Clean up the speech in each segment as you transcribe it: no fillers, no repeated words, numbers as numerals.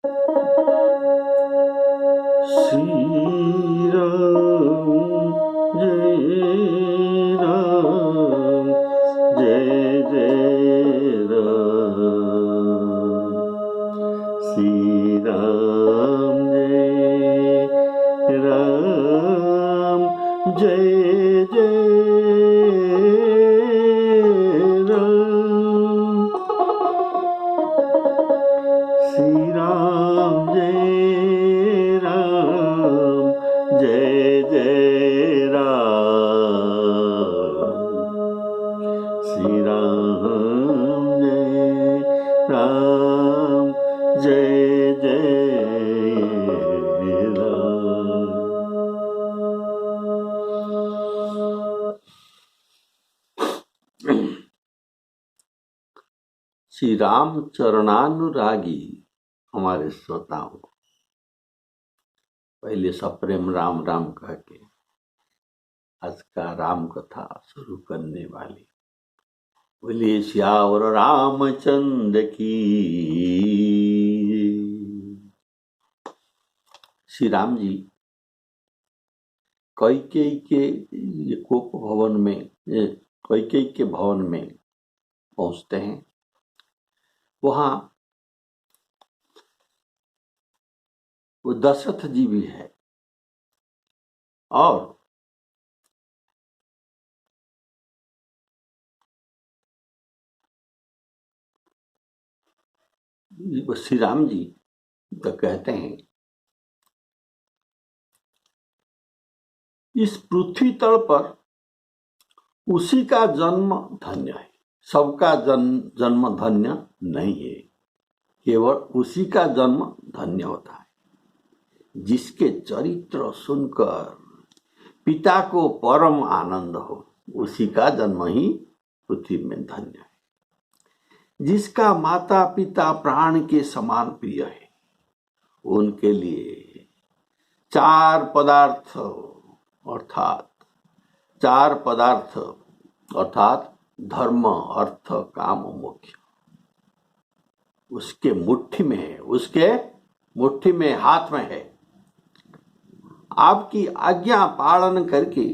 श्री राम जय राम जय जय राम श्री राम जय राम जय जय राम श्री राम जय राम जय जय राम श्री राम जय राम जय जय राम। श्री राम चरणानुरागी हमारे श्रोताओं को पहले सप्रेम राम राम कह के आज का राम कथा शुरू करने वाली। बोलिए श्यावर रामचंद्र की। श्री राम जी कैकेयी के कोप भवन में, कैकेयी के भवन में पहुंचते हैं। वहां वो दशरथ जी भी है और श्री राम जी तो कहते हैं इस पृथ्वी तल पर उसी का जन्म धन्य है, सबका जन्म धन्य नहीं है, केवल उसी का जन्म धन्य होता है जिसके चरित्र सुनकर पिता को परम आनंद हो। उसी का जन्म ही पृथ्वी में धन्य है। जिसका माता पिता प्राण के समान प्रिय है, उनके लिए चार पदार्थ अर्थात धर्म अर्थ काम मोक्ष उसके मुट्ठी में है, उसके मुट्ठी में हाथ में है। आपकी आज्ञा पालन करके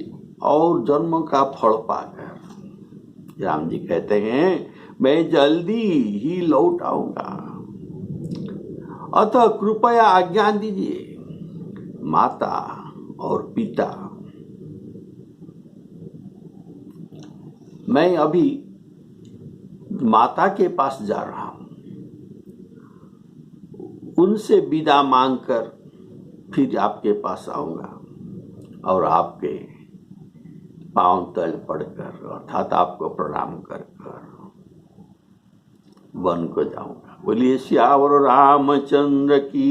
और जन्म का फल पाकर राम जी कहते हैं मैं जल्दी ही लौट आऊंगा, अतः कृपया आज्ञा दीजिए माता और पिता। मैं अभी माता के पास जा रहा हूं, उनसे विदा मांगकर फिर आपके पास आऊंगा और आपके पांव तल पड़कर अर्थात आपको प्रणाम कर वन को जाऊंगा। बोलिए श्यावर रामचंद्र की।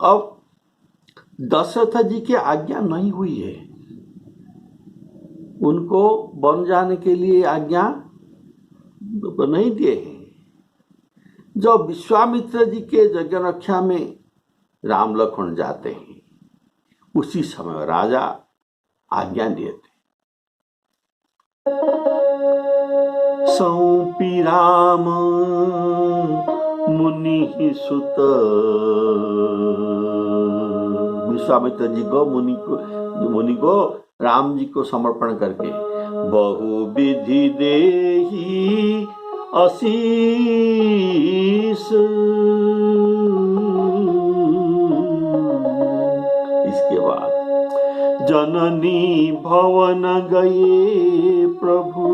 अब दशरथ जी की आज्ञा नहीं हुई है, उनको वन जाने के लिए आज्ञा नहीं दिए हैं। जब विश्वामित्र जी के यज्ञ रक्षा में राम लक्ष्मण जाते हैं उसी समय राजा आज्ञा दिए थे। सौंपी राम मुनि सुत, विश्वामित्र जी को मुनि को राम जी को समर्पण करके बहु विधि देहि आशीष। इसके बाद जननी भवन गए प्रभु,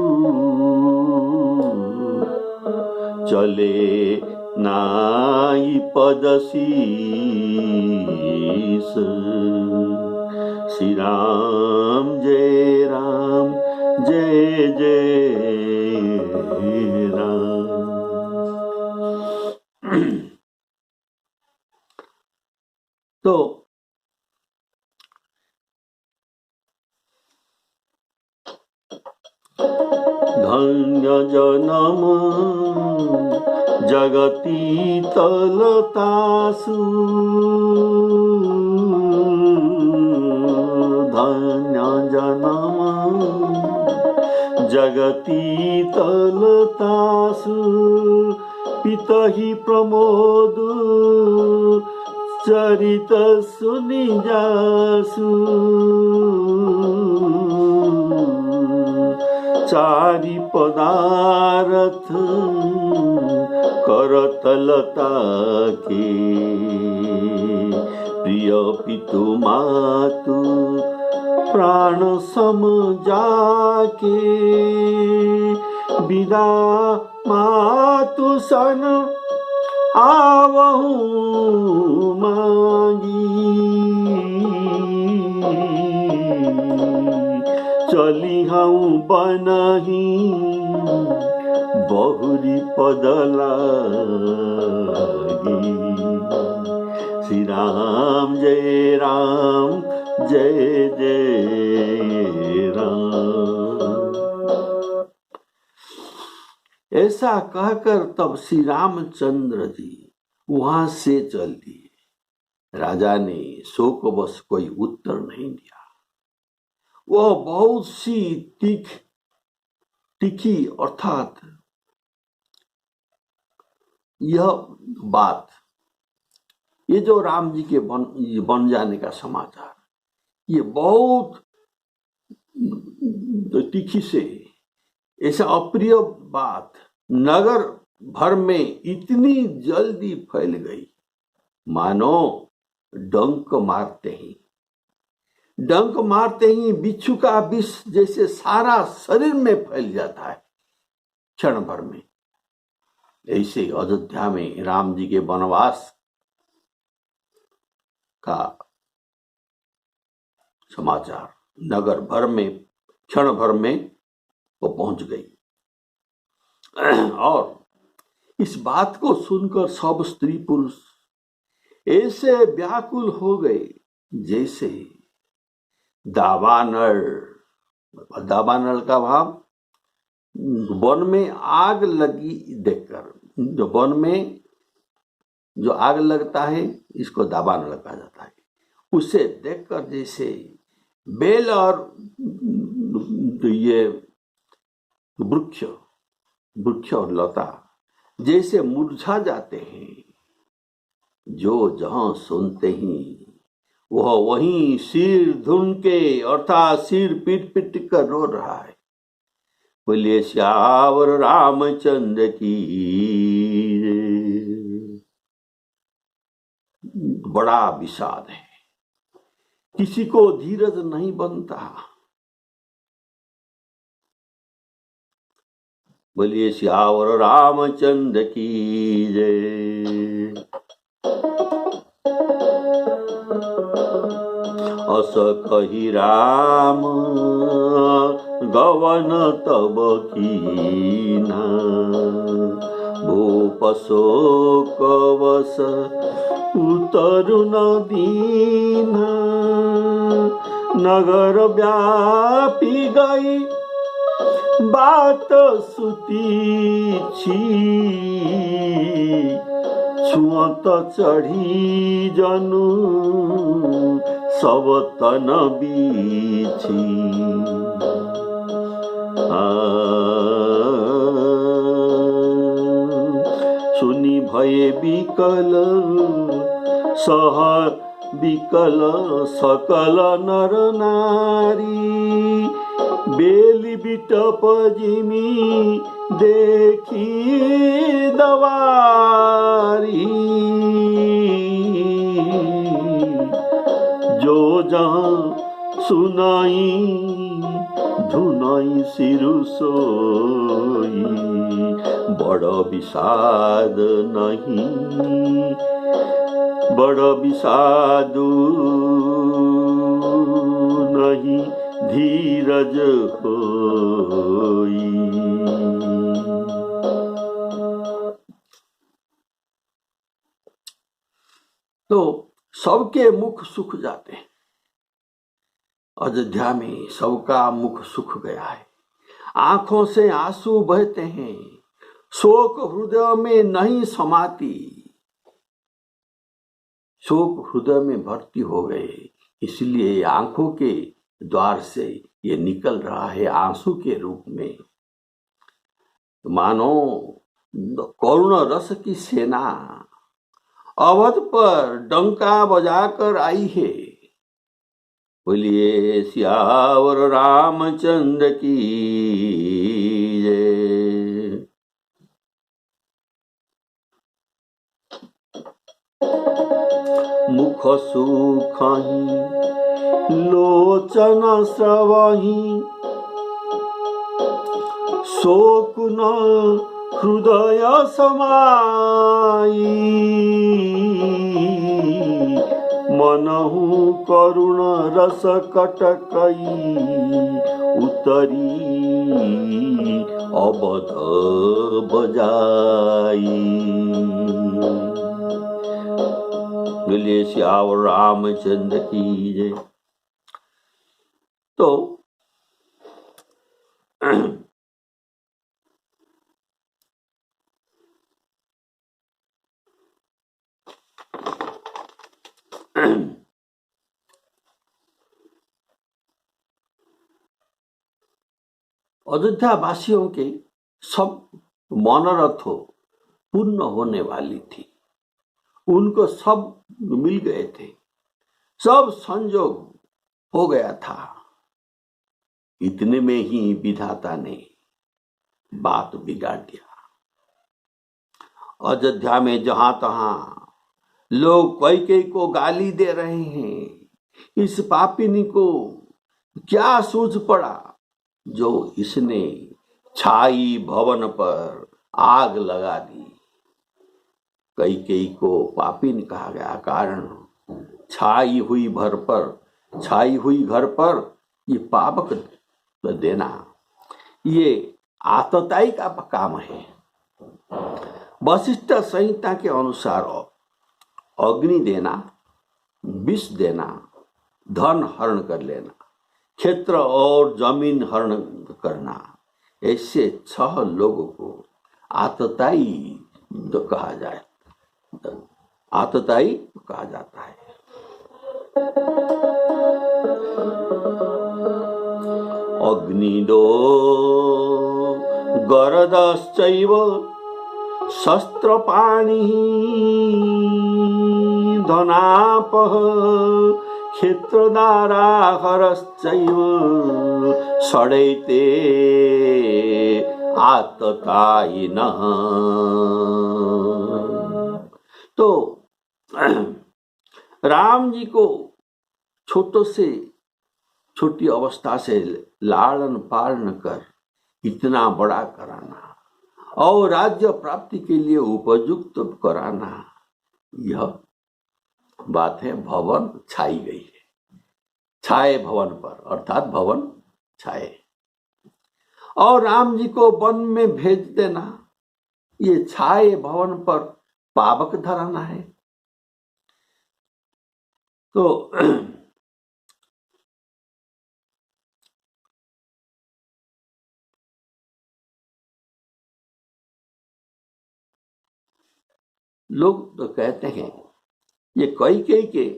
चले नाई पद शीस। श्री राम जय राम जय जय राम। तो धन्य जनम जगती तलतासु, धन्य जनम जगती तलतासु पितहि प्रमोद चरित सुनि जासु चारि पदार्थ करतलता के प्रिय पितु मातु प्राण सम जाके विदा मातु सन आवहु मांगी चली हूँ बनही बहुरी पद लागी। श्री राम जय राम जय जय राम। ऐसा कहकर तब श्री रामचंद्र जी वहां से चल दिए। राजा ने शोकवश कोई उत्तर नहीं दिया। वह बहुत सी तीखी अर्थात यह बात, ये जो राम जी के बन जाने का समाचार, ये बहुत तीखी से ऐसा अप्रिय बात नगर भर में इतनी जल्दी फैल गई मानो डंक मारते ही बिच्छू का विष जैसे सारा शरीर में फैल जाता है क्षण भर में। ऐसे अयोध्या में राम जी के वनवास का समाचार नगर भर में क्षण भर में वो पहुंच गई। और इस बात को सुनकर सब स्त्री पुरुष ऐसे व्याकुल हो गए जैसे दावानल का भाव वन में आग लगी देखकर, जो वन में जो आग लगता है इसको दावानल कहा जाता है। उसे देखकर जैसे बेल और ये वृक्ष और लता जैसे मुरझा जाते हैं, जो जहां सुनते ही वह वहीं सिर धुन के अर्थात सिर पीट पीट कर रो रहा है। बोलिए श्यावर रामचंद्र की। बड़ा विषाद है, किसी को धीरज नहीं बनता। बोलिए श्यावर रामचंद्र की जय। अस कही राम गवन तब कीना, भूप शोक वश उतरु न दीना। नगर व्यापी गई बात सुती छी, छुअत चढ़ी जनु सब तन बीछी। सुनी भय विकल सह विकल सकल नर नारी, बेली बिटप जिमी देखी दवारी। जो जहाँ सुनाई धुनाई सिरु सोई, बड़ विषाद नहीं बड़ विषादु नहीं धीरज होई। तो सबके मुख सूख जाते हैं। अयोध्या में सबका मुख सूख गया है, आंखों से आंसू बहते हैं, शोक हृदय में नहीं समाती। शोक हृदय में भर्ती हो गए, इसलिए आंखों के द्वार से ये निकल रहा है आंसू के रूप में। मानो करुण रस की सेना अवध पर डंका बजाकर आई है। बोलिए सियावर रामचंद्र की जय। मुख सुखहि लोचन स्रवहि शोकुन हृदय समाई मनहु करुण रस कटकई उतरी अवध बजाई। बोलिए सियावर रामचंद्र की जय। तो अयोध्या वासियों के सब मनोरथों पूर्ण होने वाली थी। उनको सब मिल गए थे, सब संजोग हो गया था। इतने में ही विधाता ने बात बिगाड़ दिया। अयोध्या में जहां तहां लोग कैकेयी को गाली दे रहे हैं। इस पापिनी को क्या सूझ पड़ा जो इसने छाई भवन पर आग लगा दी। कैकेयी को पापिन कहा गया कारण छाई हुई घर पर ये पावक देना, ये आतताई का काम है। वशिष्ठ संहिता के अनुसार अग्नि देना, विष देना, धन हरण कर लेना, क्षेत्र और जमीन हरण करना, ऐसे 6 लोगों को आतताई कहा जाता है। अग्निदो गरदश्चैव शस्त्रपाणिः धनापः क्षेत्रदाराहरश्चैव षडैते आततायिनः। तो राम जी को छोटी अवस्था से लालन पालन कर इतना बड़ा कराना और राज्य प्राप्ति के लिए उपयुक्त कराना, यह बात है। भवन छाई गई है, छाए भवन पर, अर्थात भवन छाए। और राम जी को वन में भेज देना, ये छाए भवन पर पावक धराना है। तो लोग तो कहते हैं ये कैकेयी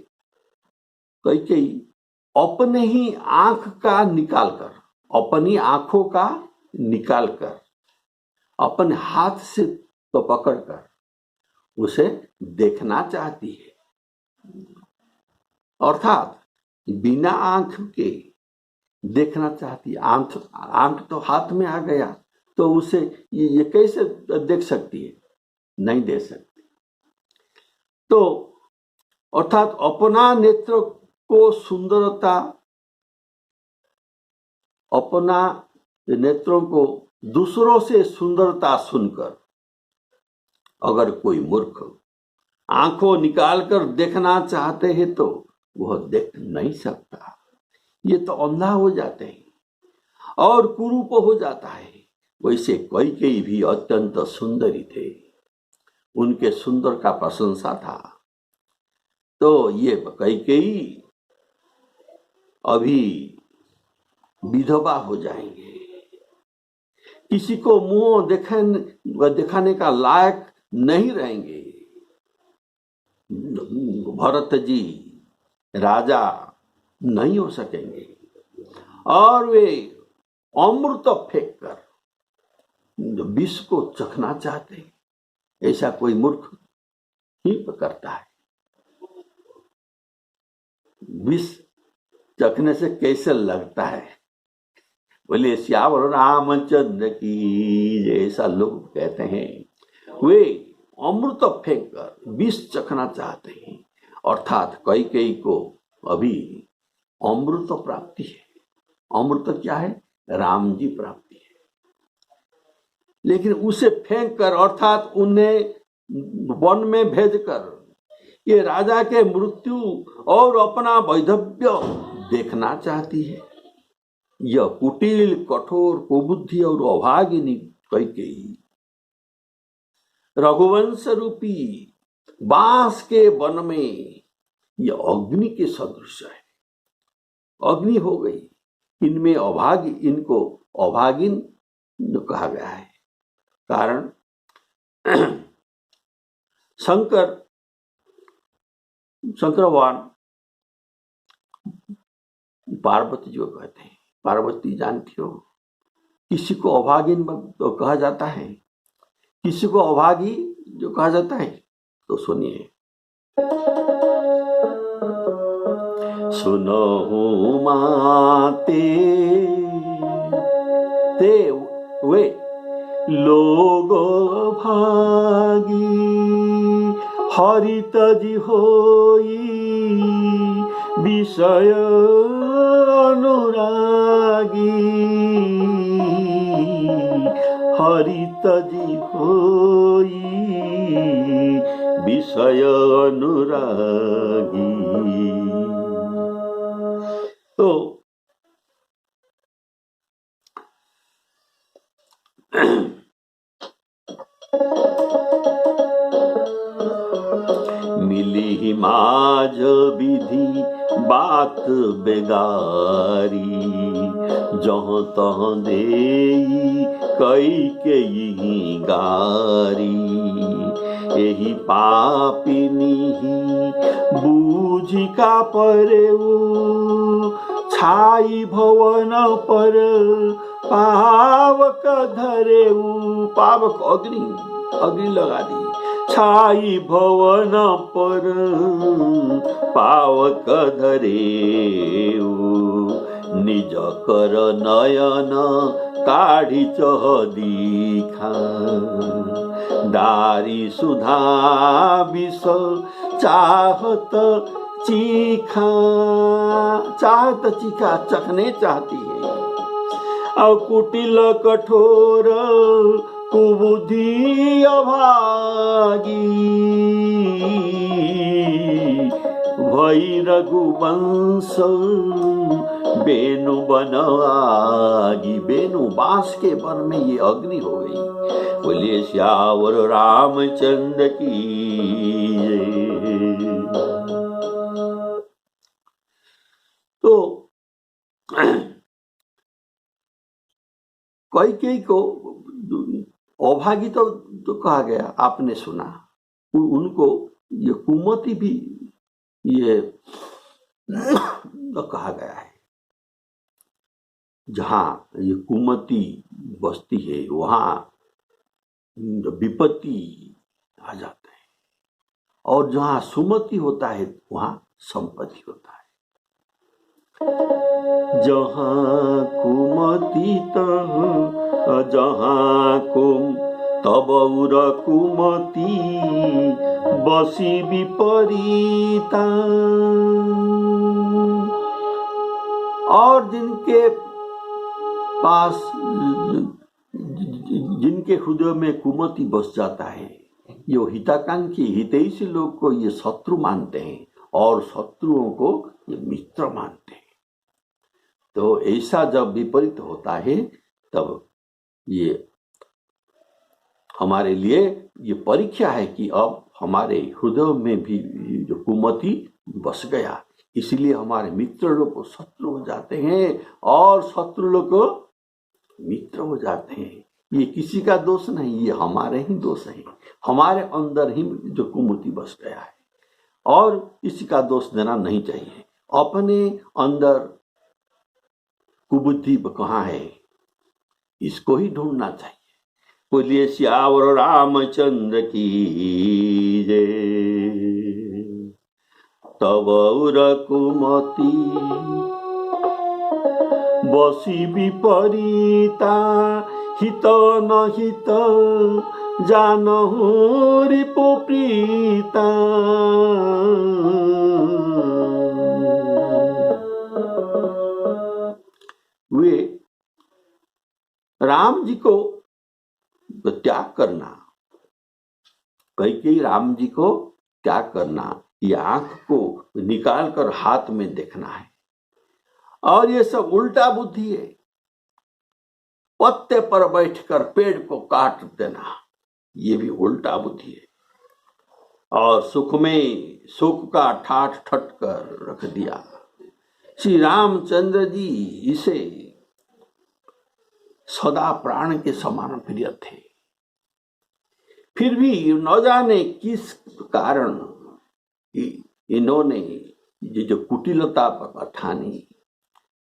अपने ही अपनी आंखों का निकाल कर अपने हाथ से तो पकड़कर उसे देखना चाहती है। अर्थात बिना आंख के देखना चाहती है। आंख तो हाथ में आ गया तो उसे ये कैसे देख सकती है? नहीं देख सकती। तो अर्थात अपना नेत्र को सुंदरता, अपना नेत्रों को दूसरों से सुंदरता सुनकर अगर कोई मूर्ख आंखों निकालकर देखना चाहते हैं तो वह देख नहीं सकता। ये तो अंधा हो जाते हैं और कुरूप हो जाता है। वैसे कैकेयी भी अत्यंत सुंदरी थे, उनके सुंदर का प्रशंसा था। तो ये कैकेयी अभी विधवा हो जाएंगे, किसी को मुंह दिखाने का लायक नहीं रहेंगे। भरत जी राजा नहीं हो सकेंगे। और वे अमृत फेंक कर विष को चखना चाहते हैं। ऐसा कोई मूर्ख ही करता है। विष चखने से कैसे लगता है? बोले श्यावर रामचंद्र की जय, ऐसा लोग कहते हैं। वे अमृत फेंक कर विष चखना चाहते हैं, अर्थात कई को अभी अमृत प्राप्ति है। अमृत क्या है? राम जी प्राप्ति है। लेकिन उसे फेंक कर, अर्थात उन्हें वन में भेजकर ये राजा के मृत्यु और अपना वैधव्य देखना चाहती है। यह कुटिल, कठोर, कुबुद्धि और अभागिनी कैकेयी रघुवंश रूपी बांस के वन में यह अग्नि के सदृश है। अग्नि हो गई। इनको अभागिन जो कहा गया है। कारण शंकर भगवान पार्वती जो कहते हैं, पार्वती जानती हो, किसी को अभागिन तो कहा जाता है, किसी को अभागी जो कहा जाता है। तो सुनिए, सुनो माते ते वे लोग भागी, हरित जी होई विषय अनुरागी, हरित जी होई विषय अनुरागी। तो मिली ही माज विधि बात बेगारी, जहाँ तहाँ देई कैकेयी गारी, यही पापिनी बूझी का परेऊ, छाई भवन पर पावक धरेऊ। पावक अग्नि लगा दी। छाई भवन पर पावक धरेऊ, निज कर नयन काढ़ी चह दीखा, दारी सुधा विष चाहत चीखा। चाहत चीखा, चखने चाहती है। और कुटिल कठोर कुबुद्धि अभागी, भई रघुवंश बेनु बनआगी। बेनु बांस के वन में ये अग्नि हो गई। बोलिए श्यावर रामचंद्र की। तो कई को अभागी तो कहा गया, आपने सुना। उनको ये कुमति भी ये तो कहा गया है। जहाँ ये कुमति बसती है वहाँ विपत्ति आ जाता है, और जहाँ सुमति होता है वहाँ संपत्ति होता है। जहाँ कुमति तहाँ जहाँ कुम तब उर कुमति बसी विपरीता। और जिनके पास, जिनके हृदय में कुमति बस जाता है, ये हिताकांक्षी हितैषी लोग को ये शत्रु मानते हैं और शत्रुओं को ये मित्र मानते हैं। तो ऐसा जब विपरीत होता है तब ये हमारे लिए ये परीक्षा है कि अब हमारे हृदय में भी जो कुमति बस गया, इसलिए हमारे मित्र लोग शत्रु हो जाते हैं और शत्रु लोग मित्र हो जाते हैं। ये किसी का दोष नहीं, ये हमारे ही दोष है। हमारे अंदर ही जो कुमति बस गया है और किसी का दोष देना नहीं चाहिए। अपने अंदर कुबुद्धि कहाँ है, इसको ही ढूंढना चाहिए। बोलिए सियावर रामचंद्र की जय। तब रघुमती बसी विपरीता, हित न हित जानहु रिपु प्रीता। वे राम जी को त्याग करना, कई राम जी को त्याग करना, ये आंख को निकाल कर हाथ में देखना है, और ये सब उल्टा बुद्धि है। पत्ते पर बैठकर पेड़ को काट देना, ये भी उल्टा बुद्धि है। और सुख में सुख का ठाठ ठट कर रख दिया। श्री रामचंद्र जी इसे सदा प्राण के समान प्रिय थे, फिर भी न जाने किस कारण इन्होंने ये जो कुटिलता पर ठानी।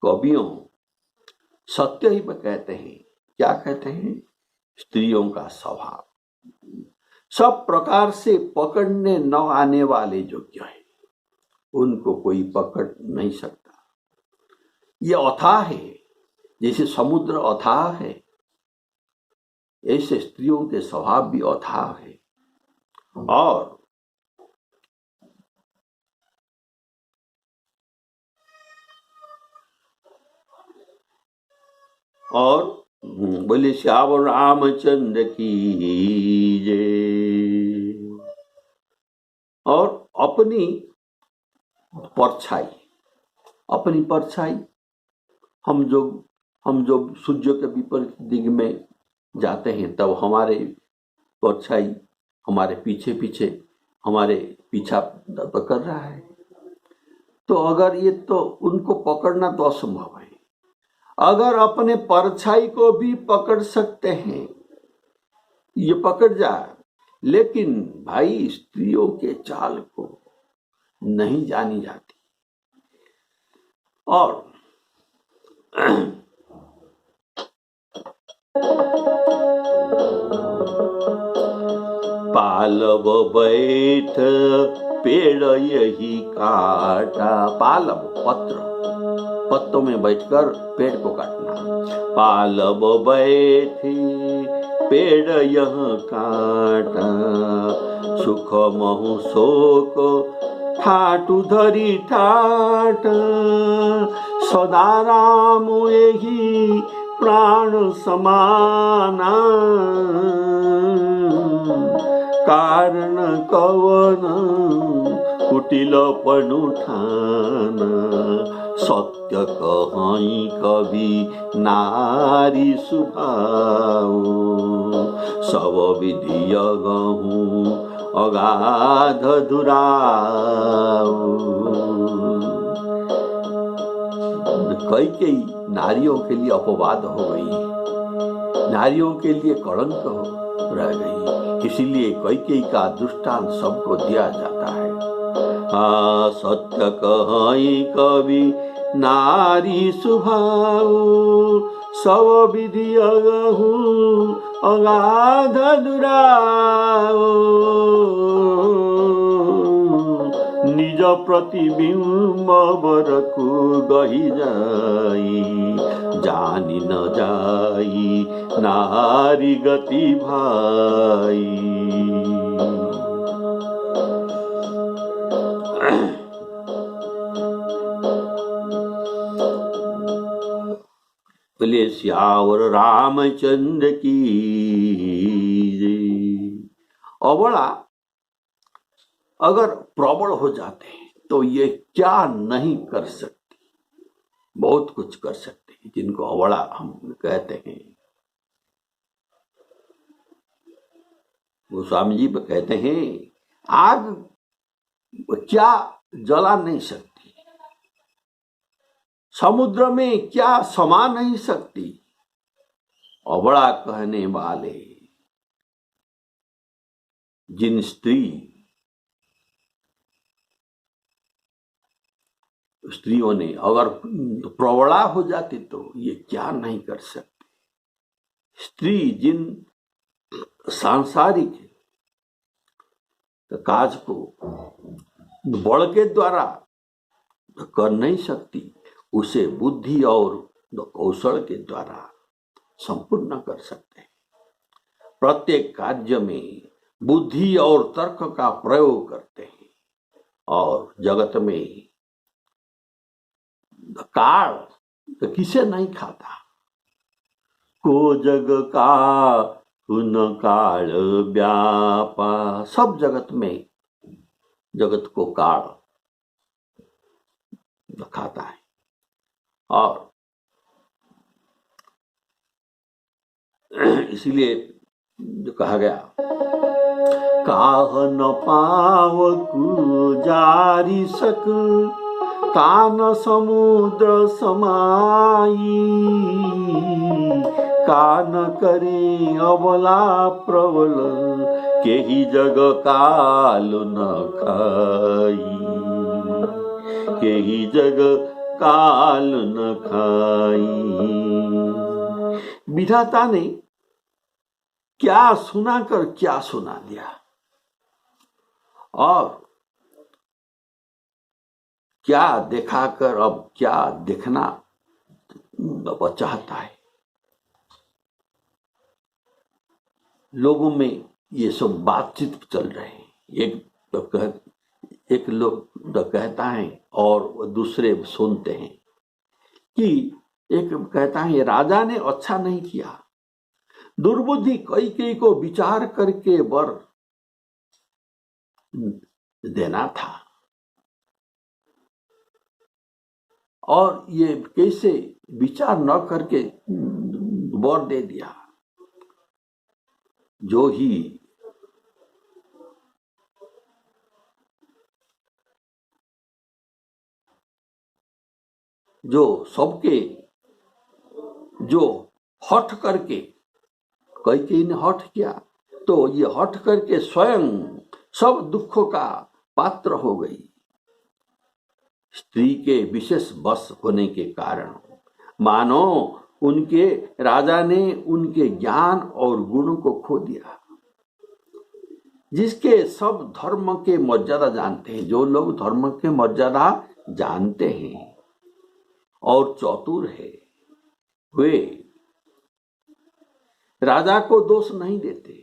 कवियों सत्य ही कहते हैं, क्या कहते हैं, स्त्रियों का स्वभाव सब प्रकार से पकड़ने न आने वाले योग्य है, उनको कोई पकड़ नहीं सकता। ये अथाह है, जैसे समुद्र अथाह है, ऐसे स्त्रियों के स्वभाव भी अथाह है। और बोले श्यावर रामचंद्र की जय। और अपनी परछाई हम जो सूर्य के विपरीत दिग में जाते हैं, तब हमारे परछाई हमारे पीछे पीछे हमारे पीछा कर रहा है। तो अगर ये तो उनको पकड़ना तो असंभव है। अगर अपने परछाई को भी पकड़ सकते हैं, ये पकड़ जाए, लेकिन भाई स्त्रियों के चाल को नहीं जानी जाती। और पालव बैठ पेड़ यही काटा, पालव पत्तों में बैठकर पेड़ को काटना। पालव बैठे पेड़ यह काटा, सुख महु शोक ठाटू धरी ठाट। सदा राम यही प्राण समाना, कारण कवन कुटिल पनुठाना। सत्य कहीं कभी नारी सुभाओ, सब विधिय गहूँ अगाध दुराओ। कई नारियों के लिए अपवाद हो गई, नारियों के लिए कलंक रह गई, इसीलिए कई का दृष्टांत सबको दिया जाता है। सत्य कहीं कवि नारी सुभाओ, सब विधि अगहूँ अगाध दुराओ। निज प्रतिबिंब बरकु गही जाई, जानी न जाई नारी गति भाई। बोले श्यावर रामचंद्र की जय। अबला अगर प्रबल हो जाते हैं तो ये क्या नहीं कर सकती, बहुत कुछ कर सकते हैं, जिनको अबला हम कहते हैं। गोस्वामी जी कहते हैं आग क्या जला नहीं सकती, समुद्र में क्या समा नहीं सकती। अबला कहने वाले जिन स्त्रियों ने अगर प्रवड़ा हो जाती तो ये क्या नहीं कर सकती। स्त्री जिन सांसारिक काज को बल के द्वारा कर नहीं सकती, उसे बुद्धि और कौशल के द्वारा संपूर्ण कर सकते हैं। प्रत्येक कार्य में बुद्धि और तर्क का प्रयोग करते हैं और जगत में काल तो किसे नहीं खाता। को जग का उन काल व्यापा, सब जगत में जगत को काल खाता है। और इसलिए जो कहा गया, काह न पावकु जारी सक, कान समुद्र समाई, कान करे अबला प्रबल, केही जग काल न खाई, केही जग काल न खाई। विधाता ने क्या सुनाकर क्या सुना दिया और क्या दिखाकर अब क्या देखना चाहता है। लोगों में ये सब बातचीत चल रहे हैं। एक लोग कहता है और दूसरे सुनते हैं कि एक कहता है राजा ने अच्छा नहीं किया, दुर्बुद्धि कई को विचार करके वर देना था, और ये कैसे विचार न करके वर दे दिया। जो सबके जो हठ करके कई ने हठ किया, तो ये हठ करके स्वयं सब दुखों का पात्र हो गई। स्त्री के विशेष बस होने के कारण मानो उनके राजा ने उनके ज्ञान और गुण को खो दिया। जिसके सब धर्म के मर्यादा जानते हैं, जो लोग धर्म के मर्यादा जानते हैं और चतुर है, वे राजा को दोष नहीं देते।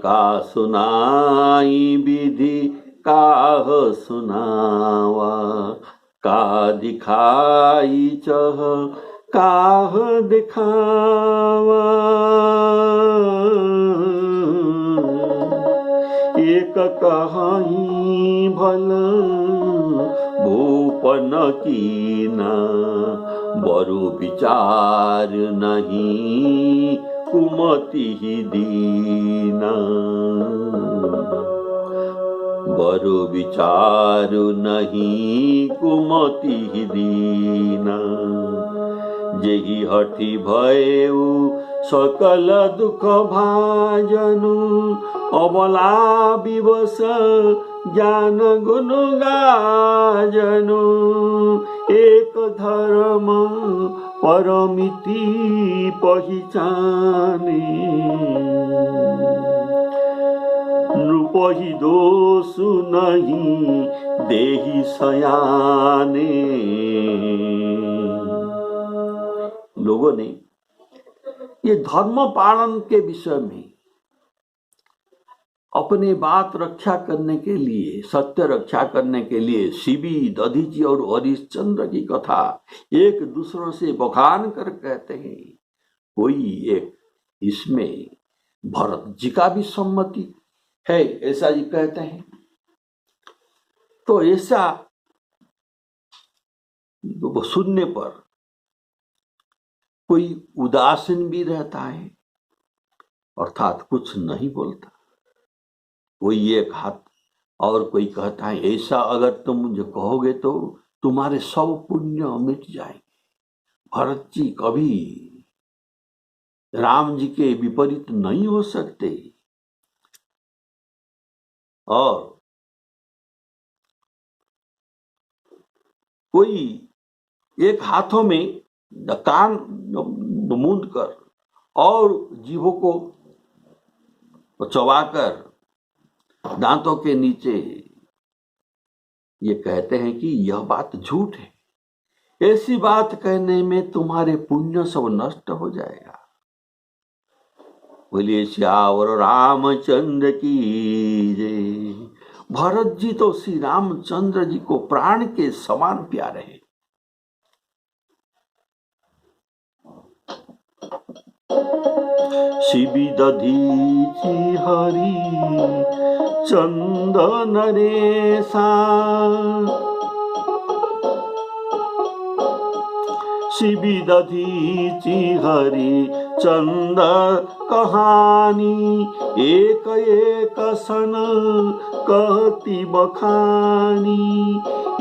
का सुनाई विधि काह सुनावा, का दिखाई चह काह दिखावा। एक कहाई भल भूपन कीना, बरु विचार नहीं कुमति दीना, बरु विचार नहीं कुमति दीना। जेहि हठी भयउ सकल दुख भाजनु, अबला विवश ज्ञान गुण गाजनु। एक धर्म परमिति पहिचाने, नृपहि दोष नहीं देहि सयाने। लोगों ने ये धर्म पालन के विषय में अपने बात रक्षा करने के लिए, सत्य रक्षा करने के लिए शिवी, दधीची और हरिश्चंद्र की कथा एक दूसरों से बखान कर कहते हैं। कोई एक इसमें भरत जी का भी सम्मति है, ऐसा जी कहते हैं। तो ऐसा सुनने पर कोई उदासीन भी रहता है, अर्थात कुछ नहीं बोलता। कोई एक हाथ और कोई कहता है ऐसा अगर तुम मुझे कहोगे तो तुम्हारे सब पुण्य मिट जाएंगे। भरत जी कभी राम जी के विपरीत नहीं हो सकते। और कोई एक हाथों में कान मूंद कर और जीभों को चबाकर दांतों के नीचे ये कहते हैं कि यह बात झूठ है, ऐसी बात कहने में तुम्हारे पुण्य सब नष्ट हो जाएगा। बोलिए श्यावर रामचंद्र की जय। भरत जी तो श्री रामचंद्र जी को प्राण के समान प्यारे हैं। शिबी दधीची हरी चंदन रेसा, शिबी दधीची हरी चंद कहानी, एक एक सन कहती बखानी,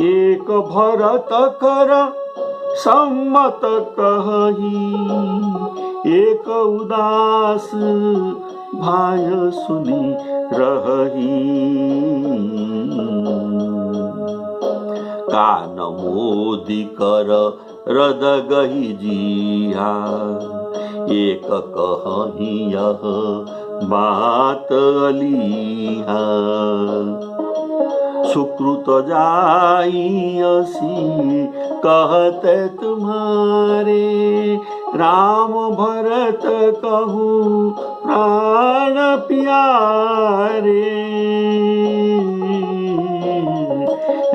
एक भरत कर सम्मत कही, एक उदास भाय सुनी रही। कान मोदी कर रद गही जिया, एक कही यह बात अलीहा, सुकृत जाई असी कहते तुम्हारे, राम भरत कहूँ प्राण प्यारे,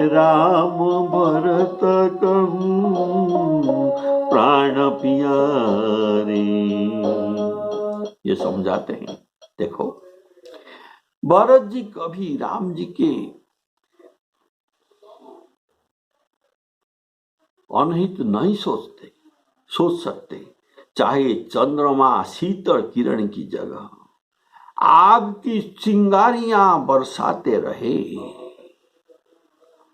राम भरत कहूँ प्राण प्यारे। ये समझाते हैं। देखो, भरत जी कभी राम जी के अनहित नहीं सोच सकते, चाहे चंद्रमा शीतल किरण की जगह आग की चिंगारियां बरसाते रहे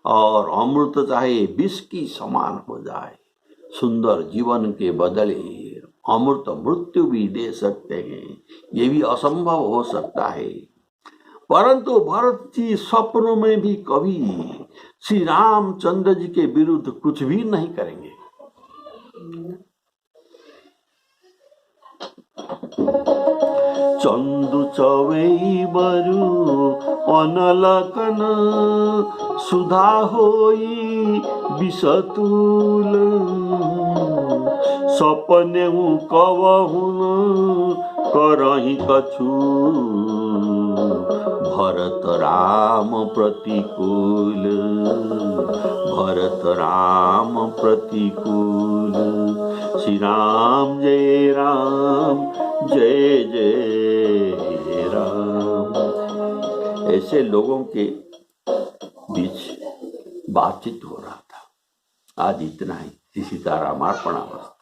और अमृत चाहे विष की समान हो जाए, सुंदर जीवन के बदले अमृत मृत्यु भी दे सकते हैं। ये भी असंभव हो सकता है, परंतु भरत जी स्वप्नों में भी कभी श्री रामचंद्र जी के विरुद्ध कुछ भी नहीं करेंगे। चंदु चवई बरु अनलकन, सुधा होई विषतूल, सपने कवहुन करही कछु, भरत राम प्रतिकूल, भरत राम प्रतिकूल। श्री राम जय राम जय जय राम। ऐसे लोगों के बीच बातचीत हो रहा था। आज इतना ही। सीताराम अर्पणमस्तु।